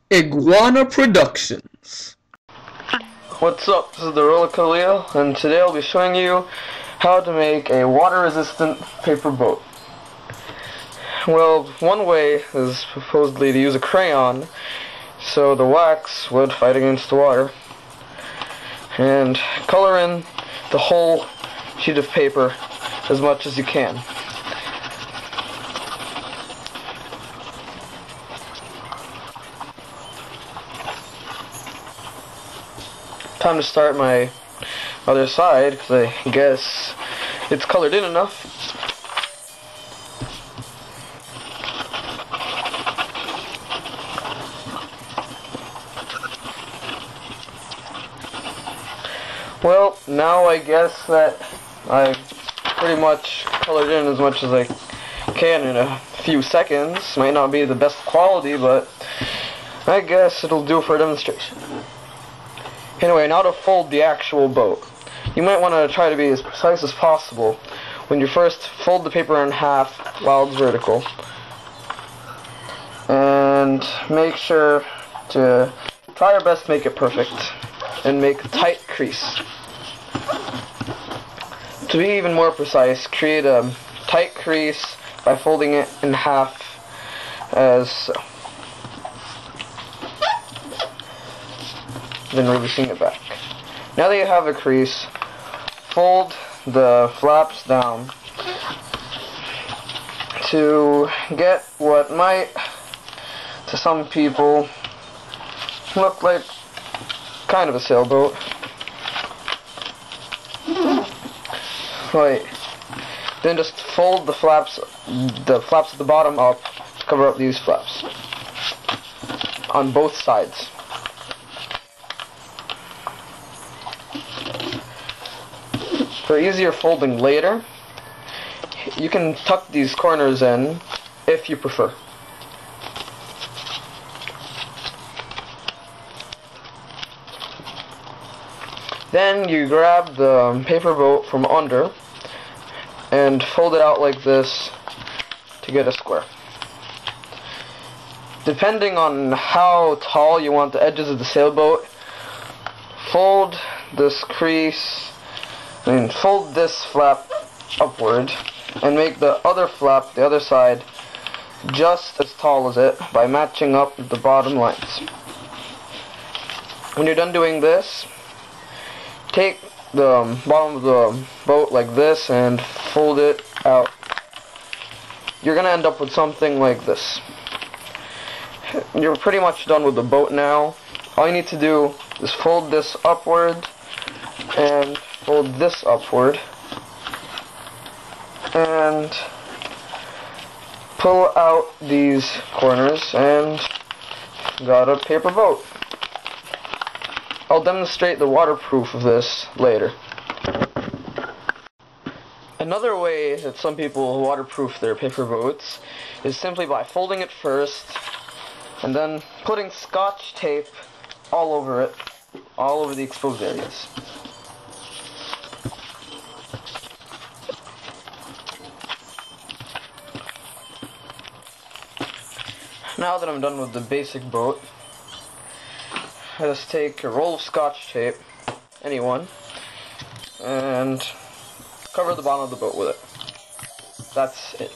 Iguana Productions. What's up, this is the Rollica Leo, and today I'll be showing you how to make a water-resistant paper boat. Well, one way is supposedly to use a crayon, so the wax would fight against the water, and color in the whole sheet of paper as much as you can. Time to start my other side, because I guess it's colored in enough. Well, now I guess that I've pretty much colored in as much as I can in a few seconds. Might not be the best quality, but I guess it'll do for a demonstration. Anyway, now to fold the actual boat. You might want to try to be as precise as possible when you first fold the paper in half while it's vertical. And make sure to try your best to make it perfect and make a tight crease. To be even more precise, create a tight crease by folding it in half as so. Then releasing it back. Now that you have a crease, fold the flaps down to get what might, to some people, look like kind of a sailboat. Right. Then just fold the flaps at the bottom up to cover up these flaps on both sides. For easier folding later, you can tuck these corners in if you prefer. Then you grab the paper boat from under and fold it out like this to get a square. Depending on how tall you want the edges of the sailboat, fold this crease, fold this flap upward and make the other flap, the other side, just as tall as it by matching up the bottom lines. When you're done doing this, take the bottom of the boat like this and fold it out. You're gonna end up with something like this. You're pretty much done with the boat now. All you need to do is fold this upward and fold this upward and pull out these corners and got a paper boat. I'll demonstrate the waterproof of this later. Another way that some people waterproof their paper boats is simply by folding it first and then putting Scotch tape all over it, all over the exposed areas. Now that I'm done with the basic boat, I just take a roll of Scotch tape, any one, and cover the bottom of the boat with it. That's it.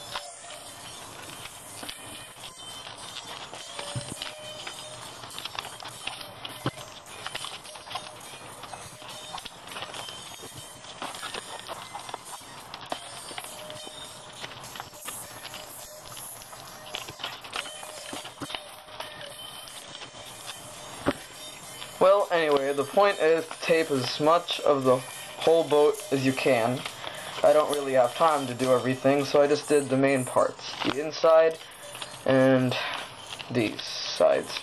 Well, anyway, the point is to tape as much of the whole boat as you can. I don't really have time to do everything, so I just did the main parts. The inside and these sides.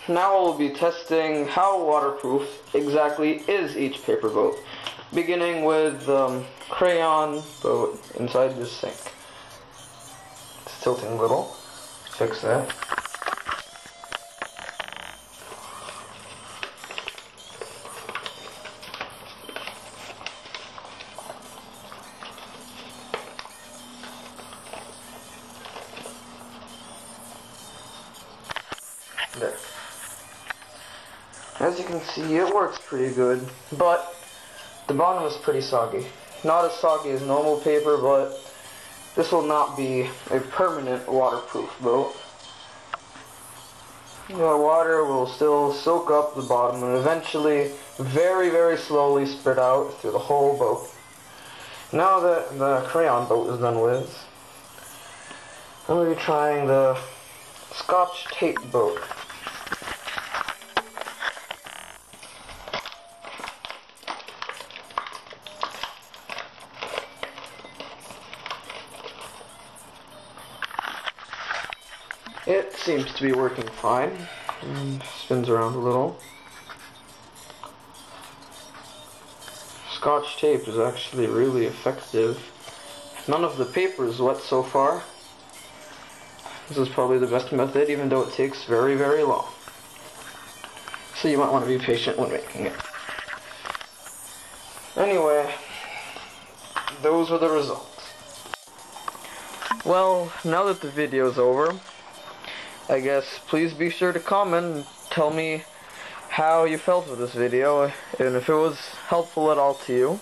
Now we'll be testing how waterproof exactly is each paper boat, beginning with the crayon boat inside this sink. It's tilting a little. Fix that. There. As you can see, it works pretty good, but the bottom is pretty soggy. Not as soggy as normal paper, but this will not be a permanent waterproof boat. The water will still soak up the bottom and eventually, very, very slowly spread out through the whole boat. Now that the crayon boat is done with, I'm going to be trying the Scotch tape boat. It seems to be working fine. Spins around a little. Scotch tape is actually really effective. None of the paper is wet so far. This is probably the best method, even though it takes very, very long. So you might want to be patient when making it. Anyway, those were the results. Well, now that the video is over, I guess please be sure to comment and tell me how you felt with this video and if it was helpful at all to you.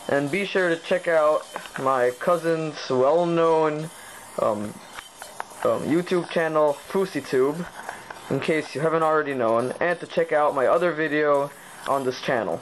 And be sure to check out my cousin's well-known YouTube channel, FouseyTube, in case you haven't already known, and to check out my other video on this channel.